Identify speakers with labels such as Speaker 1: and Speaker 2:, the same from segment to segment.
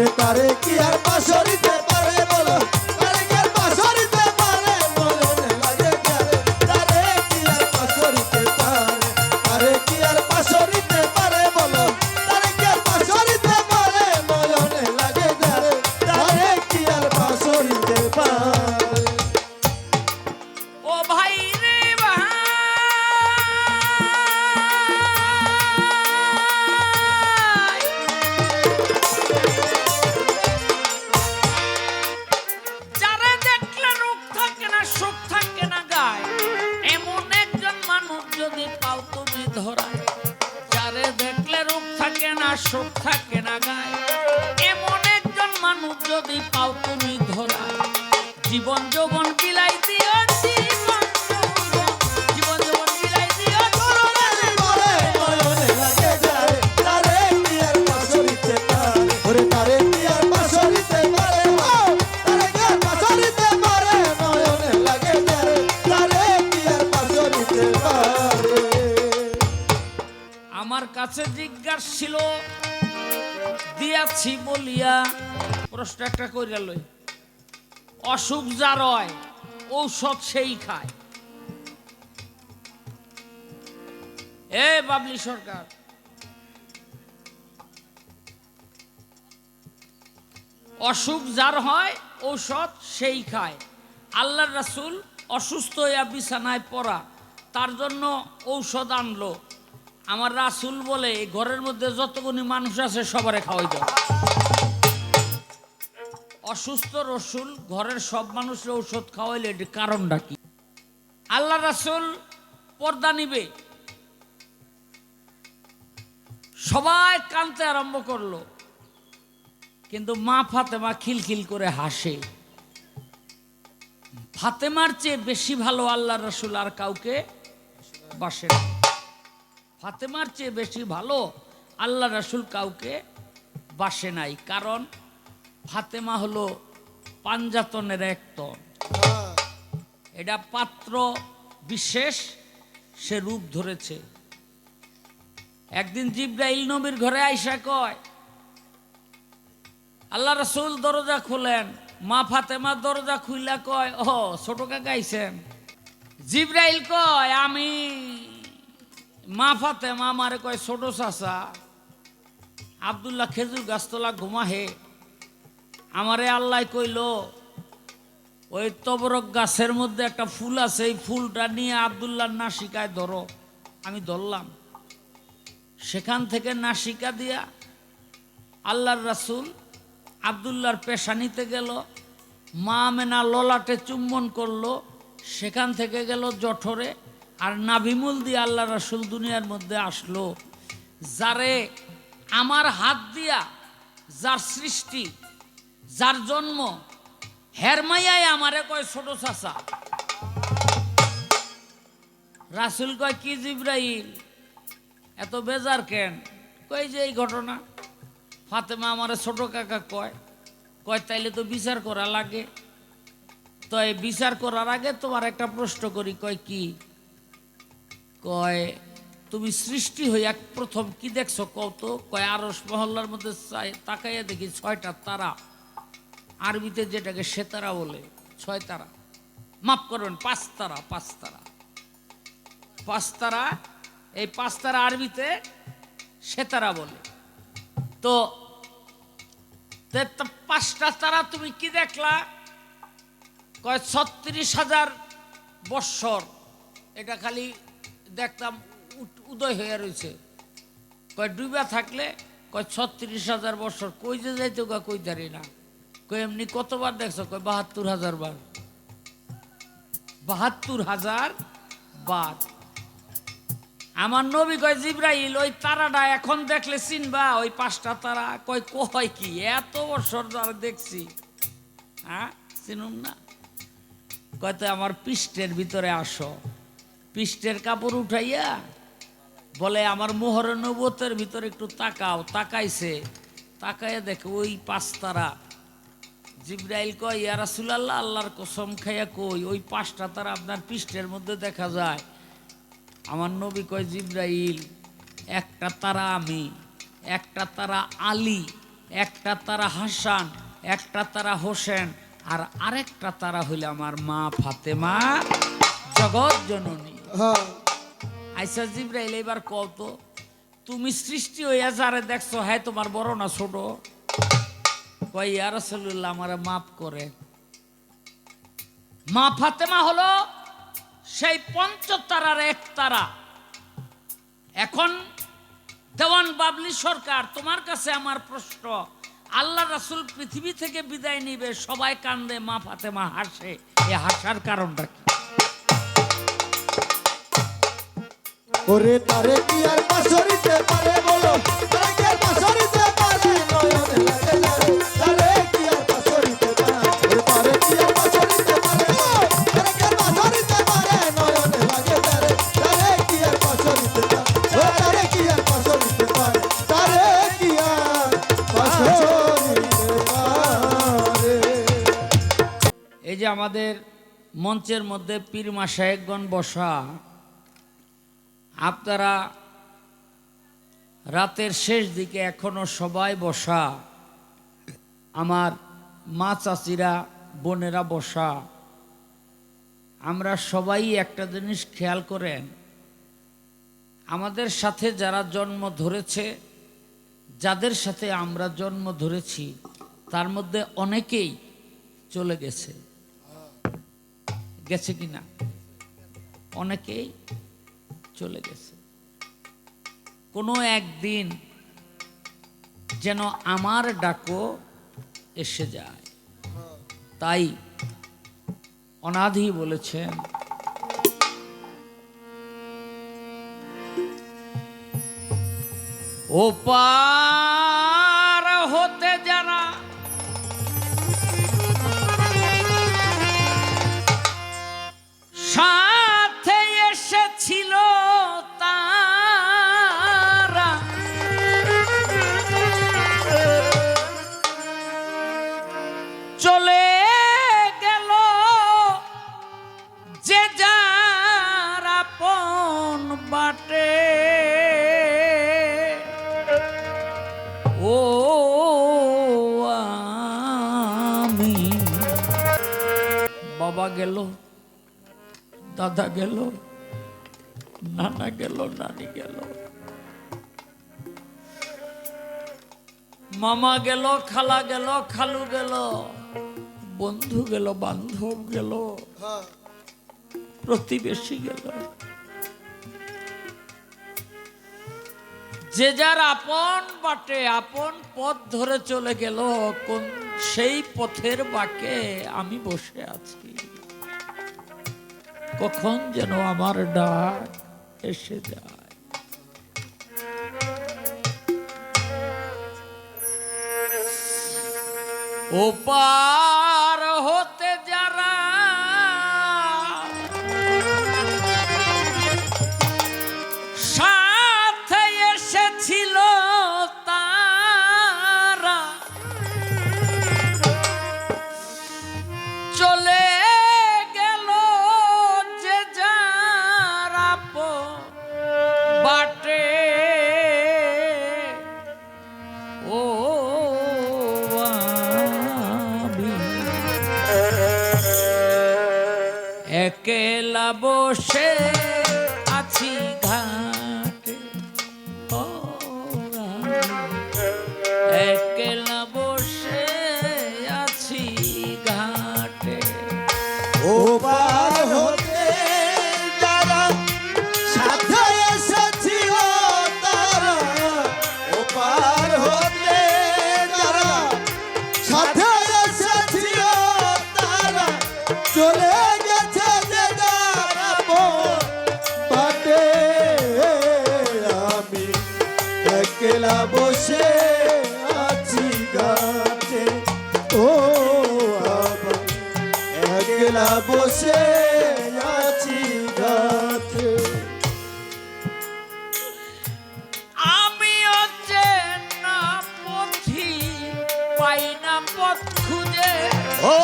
Speaker 1: ওরে তারে কি আর পাশরিতে পারে বলো, তারে কি আর পাশরিতে পারে, নয়নে লাগে যারে, তারে কি আর পাশরিতে পারে, তারে কি আর পাশরিতে পারে বলো, তারে কি আর পাশরিতে পারে, নয়নে লাগে যারে, তারে কি আর পাশরিতে পারে।
Speaker 2: ও ভাই রে ভাই, যারা দেখলে রূপ থাকে না সুখ থাকে না গায়, এমন একজন মানুষ যদি পাও তুমি ধরায়। যারে দেখলে রূপ থাকে না সুখ থাকে না গায়, এমন একজন মানুষ যদি পাও তুমি ধরায়। জীবন যৌবন বিলাই দিও, জীবন যৌবন বিলাই দিও,
Speaker 1: নয়নে লাগে যারে, তারে কি আর পাশরিতে পারে, ওরে তারে কি আর পাশরিতে পারে, তারে কি আর পাশরিতে পারে, নয়নে লাগে যারে, তারে কি আর পাশরিতে পারে।
Speaker 2: আমার কাছে জিজ্ঞাসা ছিল দিয়াছি বলিয়া, প্রশ্ন একটা কইরা লই। অসুখ যার হয় ঔষধ সেই খায়। এ বাবলি সরকার, অসুখ যার হয় ঔষধ সেই খায়। আল্লাহর রাসূল অসুস্থ হইয়া বিছানায় পড়া, তার জন্য ঔষধ আনলো। আমার রাসূল বলে এই ঘরের মধ্যে যতগুলি মানুষ আছে সবারে খাওয়াই দাও। অসুস্থ রসুল ঘরের সব মানুষের ঔষধ খাওয়াইলে এর কারণটা কি? আল্লাহ রাসূল পর্দা নিবে, সবাই কাঁদতে আরম্ভ করলো, কিন্তু মা ফাতেমা খিলখিল করে হাসে। ফাতেমার চেয়ে বেশি ভালো আল্লাহ রাসূল আর কাউকে বাসে না। ফাতেমার চেয়ে বেশি ভালো আল্লাহ রাসূল কাউকে বাসে নাই, কারণ ফাতেমা হলো পাঞ্জাতনের এক তন। এটা পাত্র বিশেষ, সে রূপ ধরেছে। একদিন জিবরাইল নবীর ঘরে আইসা কয়, আল্লাহ রাসূল দরজা খুলেন। মা ফাতেমা দরজা খুইলা কয়, ও ছোট কাকা আইছেন। জিবরাইল কয়, আমি। মা ফাতেমা আমারে কয়, ছোট চাচা আব্দুল্লাহ খেজুর গাছতলা ঘুমাহে, আমারে আল্লাহ কইল ওই তবরক গাছের মধ্যে একটা ফুল আছে, এই ফুলটা নিয়ে আব্দুল্লাহর নাসিকায় ধরো। আমি ধরলাম, সেখান থেকে নাসিকা দিয়া আল্লাহর রাসূল আব্দুল্লাহর পেশানিতে গেল, মা আমেনা ললাটে চুম্বন করলো, সেখান থেকে গেল জঠরে, আর নাভিমূল দিয়ে আল্লাহ রাসূল দুনিয়ার মধ্যে আসলো। যারে আমার হাত দিয়া, যার সৃষ্টি, যার জন্ম, হেরমাইয়াই আমারে কয় ছোট চাচা। রাসূল কয়, কি জিবরাইল এত বেজার কেন? কই যে এই ঘটনা। ফাতেমা আমারে ছোট কাকা কয়। কয় তাইলে তো বিচার করা লাগে। তো এই বিচার করার আগে তোমার একটা প্রশ্ন করি। কয় কি? কয় তুমি সৃষ্টি হইয়া প্রথম কি দেখছো কত? কয় আরশ মহল্লার মধ্যে তাকাইয়া দেখি 6টা তারা, আরবিতে যেটাকে সেতারা বলে, 6 তারা, মাফ করবেন 5 তারা, 5 তারা, 5 তারা, এই 5 তারা আরবিতে সেতারা বলে। তো 5টা তারা তুমি কি দেখলা? কয় 36,000 বৎসর এটা খালি দেখতাম উদয় হয়ে রয়েছে। কয় ডুবা থাকলে? কয় 36,000 বৎসর। কই যে যাইতো গা কই দাঁড়ি না। কই এমনি কতবার দেখছো? কয় 72,000 বার। 72,000 বার। আমার নবী কয়, জিবরাইল ওই তারাটা এখন দেখলে চিনবা? ওই 5টা তারা। কয় কয় কি এত বছর ধরে দেখছি, হ্যাঁ চিনুন না? কয় তো আমার পৃষ্ঠের ভিতরে আসো। পৃষ্ঠের কাপড় উঠাইয়া বলে আমার মোহরে নবুয়তের ভিতরে একটু তাকাও। তাকাইছে, তাকাইয়া দেখে ওই 5 তারা। জিবরাইল কয়, ইয়া রাসূলুল্লাহ, আল্লাহর কসম খাইয়া কই ওই 5টা তারা আপনার পৃষ্ঠের মধ্যে দেখা যায়? আমার নবী কয়, জিবরাইল একটা তারা আমি, একটা তারা আলী, একটা তারা হাসান, একটা তারা হোসেন, আর আরেকটা তারা হইল আমার মা ফাতেমা জগৎ জননী।
Speaker 1: হ্যাঁ
Speaker 2: আইসা জিব্রাইল এবার কত তুমি সৃষ্টি হইয়া যারে দেখছো হ্যাঁ তোমার বড় না ছোট? কই ইয়া রাসূলুল্লাহ আমারে মাফ করে। মা ফাতেমা হলো সেই পঞ্চতারার এক তারা। এখন দেওয়ান বাবলি সরকার, তোমার কাছে আমার প্রশ্ন, আল্লাহ রাসূল পৃথিবী থেকে বিদায় নিবে, সবাই কান্দে, মা ফাতেমা হাসে, এই হাসার কারণটা কি?
Speaker 1: ওরে তারে কি আর পাশরিতে পারে বলো, তারে কি আর পাশরিতে পারে নয়নে লাগে যারে, তারে কি আর পাশরিতে পারে, ওরে তারে কি আর পাশরিতে পারে গো, তারে কি আর পাশরিতে পারে নয়নে লাগে যারে, তারে কি আর পাশরিতে পারে, ওরে তারে কি আর পাশরিতে পারে, তারে কি আর পাশরিতে পারে।
Speaker 2: এই যে আমাদের মঞ্চের মধ্যে পীর মাশায়েখগণ বসা, আপনারা রাতের শেষ দিকে এখনো সবাই বসা, আমার মা চাচিরা বোনেরা বসা, আমরা সবাই একটা জিনিস খেয়াল করেন, আমাদের সাথে যারা জন্ম ধরেছে, যাদের সাথে আমরা জন্ম ধরেছি, তার মধ্যে অনেকেই চলে গেছে, গেছে কিনা? অনেকেই চলে গেছে। কোনো একদিন যেন আমার ডাকও এসে যায়। তাই অনাদি বলেছেন, ও পার হতে যারা সাথে এসেছিল তারা, চলে গেল যে যার আপন বাটে। ও আমি বাবা গেল, দাদা গেল, নানা গেল, নানি গেল, মামা গেল, খালা গেল, খালু গেল, বন্ধু গেল, বান্ধব গেল, প্রতিবেশী গেল, যে যার আপন বাটে আপন পথ ধরে চলে গেল, কোন সেই পথের বাঁকে আমি বসে আছি, কখন যেন আমার ডাক এসে যায়। ও পার হতে যারা সাথে এসেছিল তারা, চলে গেল যে যার আপন বাটে। ও আমি একলা বসে আছি ঘাটে, ও আমি একলা বসে আছি ঘাটে।
Speaker 1: ও পার হতে যারা সাথে এসেছিল তারা, ও পার হতে যারা সাথে এসেছিল তারা, চলে গেছে যে যার আপন বাটে। আমি একলা বসে আছি ঘাটে, ও আমি একলা বসে আছি ঘাটে।
Speaker 2: আমিও চেনা পথি পাই না পথ খুঁজে,
Speaker 1: ও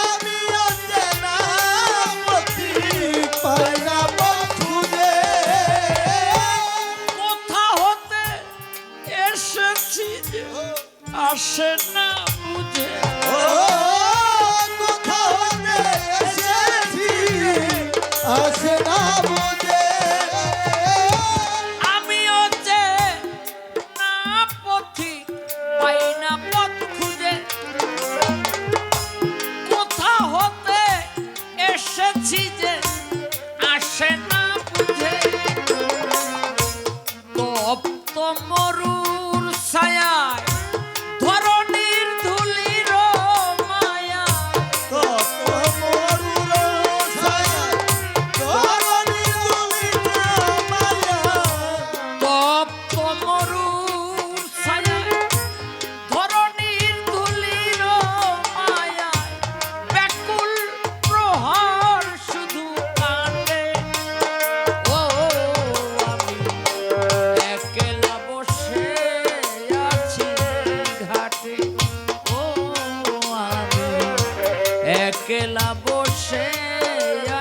Speaker 1: আমি অচেনা পথি পাই না পথ খুঁজে,
Speaker 2: কোথা হতে আসে না বুঝে
Speaker 1: ও কোথা হতে এসেছি আসে না বুঝে
Speaker 2: আমিও যে না পথি পাই না পথ খুঁজে কোথা হতে এসেছি যে আসে না বুঝে তপ্ত মরুর ছায়ায় ধরণীর ধুলির মায়া
Speaker 1: কত মরুর ছায়া ধরণী তুলির মায়া
Speaker 2: তপ্ত মরুর ছায়ায় ধরণীর ধুলির মায়া ব্যাকুল প্রহর শুধু কাঁদে ও আমি একলা বসে আছি ঘাটে ও আমি একলা বসে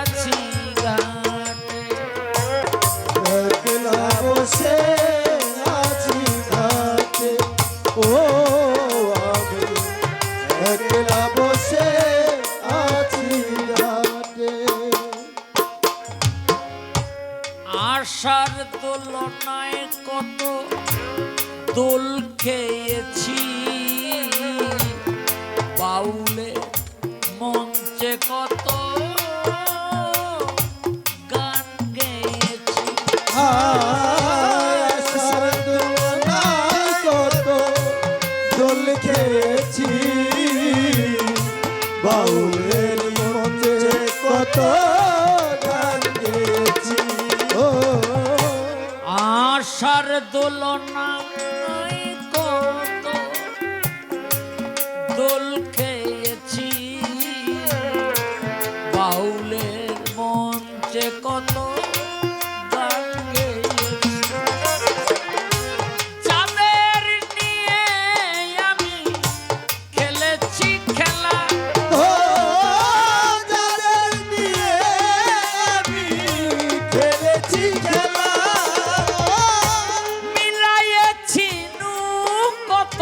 Speaker 2: আছি ঘাটে
Speaker 1: একলা বসে আছি ঘাটে ও আমি একলা বসে আছি ঘাটে
Speaker 2: আশার দোলনায় কত দোল খেয়েছি বাউলে মঞ্চে কত গান গেয়েছি
Speaker 1: আশার দোলনায় কত দোল খেয়েছি বাউলের মঞ্চে কত গান গেয়েছি ও
Speaker 2: আশার দোলনায় কত দোল খেয়েছি বাউলের মঞ্চে কত গান গেয়েছি চাঁদের নিয়ে আমি খেলেছি খেলা
Speaker 1: ও যাদের নিয়ে আমি খেলেছি খেলা
Speaker 2: মিলাইয়েছি নু কত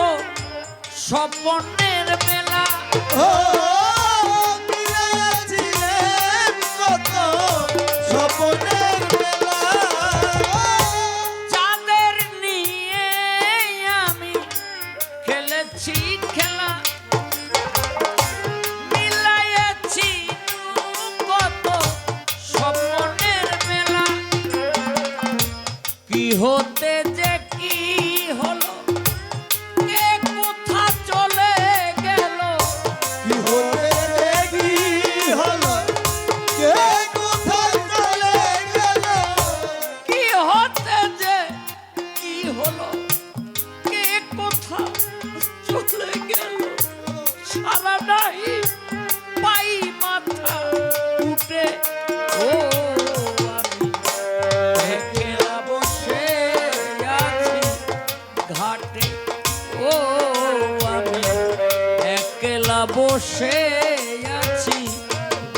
Speaker 2: স্বপ্নের মেলা
Speaker 1: ও মিলাইয়াছি কত স্বপ্নের মেলা
Speaker 2: চাঁদের নিয়ে আমি খেলেছি খেলা মিলাইয়েছি কত স্বপ্নের মেলা কি হতে যে কি হলো কে কোথা চলে গেল
Speaker 1: কি হতে কি হলো কে কোথায় চলে গেল
Speaker 2: কি হতে যে কি হলো কে কোথা চলে গেল সারা নাই পাই মাথা উঠে ও আমি একলা বসে আছি ঘাটে ও আমি একলা বসে আছি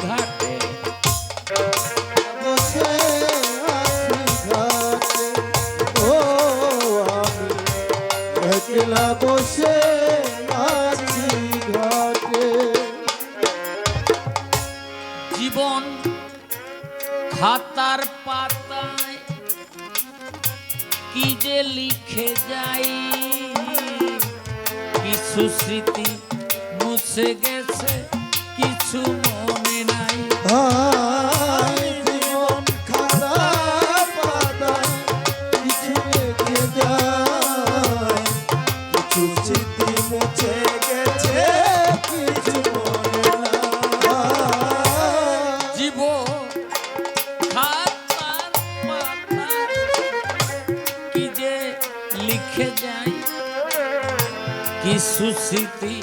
Speaker 2: ঘাটে
Speaker 1: বসে আছি ঘাটে ও আমি একলা বসে আছি ঘাটে
Speaker 2: জীবন খাতার পাতায় কি যে লিখে যাই কিছু স্মৃতি মুছে গেছে কিছু মনে নাই
Speaker 1: হায় জীবন খারাপ পাতায় কিছু রেখে যায় কিছু স্মৃতি মুছে গেছে কিছু মনে নাই
Speaker 2: জীবন খাতার পাতায় কি যে লিখে যাই কিছু স্মৃতি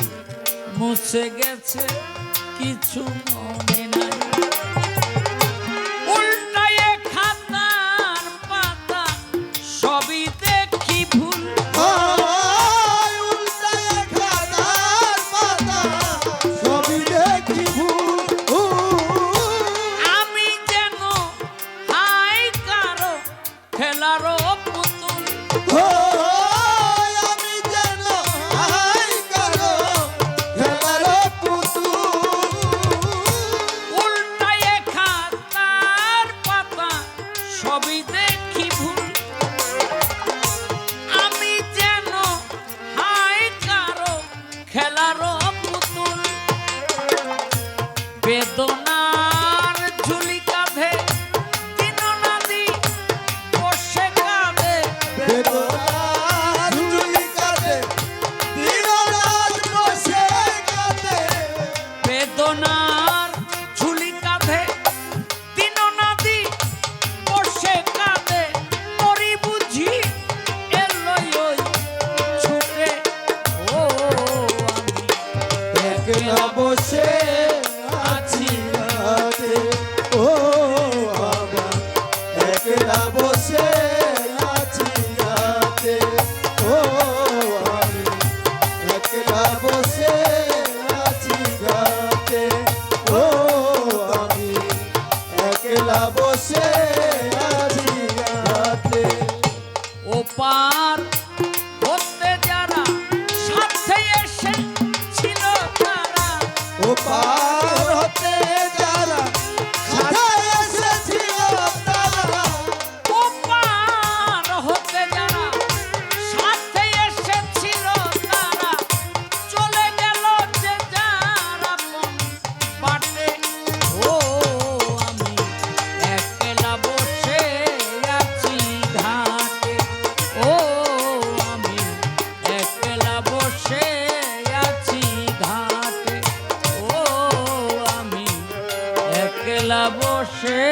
Speaker 2: মুছে গেছে কিছু মনে নাই উল্টায়ে খাতার পাতা সবই দেখি ভুল
Speaker 1: হায় উল্টায় খাতার পাতা সবই দেখি ভুল
Speaker 2: আমি যেন হাই কারো খেলারও পুতুল
Speaker 1: হায় আমি যেন হাই
Speaker 2: সবই দেখি ভুল আমি যেন হাই কারো খেলারও পুতুল বেদনার ঝুলি কাঁধে দিননাদি বসে কাঁদে
Speaker 1: বেদনার ঝুলি কাঁধে দিনরাত বসে কাঁদে
Speaker 2: বেদনার ঝুলি কাঁধে দিননাদি বসে কাঁদে মরি বুঝি এলই ওই ছুটে ও আমি
Speaker 1: একলা বসে আছি রাতে ও বাবা একলা বসে আছি রাতে ও আমি একলা বসে আছি রাতে ও আমি একলা বসে আছি রাতে
Speaker 2: ও পার হতে যারা সাথে এসে ছিল তারা
Speaker 1: ও পার হতে যারা সাথে এসেছিল তারা
Speaker 2: ও পার হতে যারা সাথে এসেছিল তারা চলে গেল যে যারা মন বাটে ও আমি একলা বসে আছি ঘাটে ও আমি একলা বসে আছি ঘাটে ও আমি একলা বসে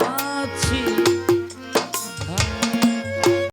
Speaker 2: আছি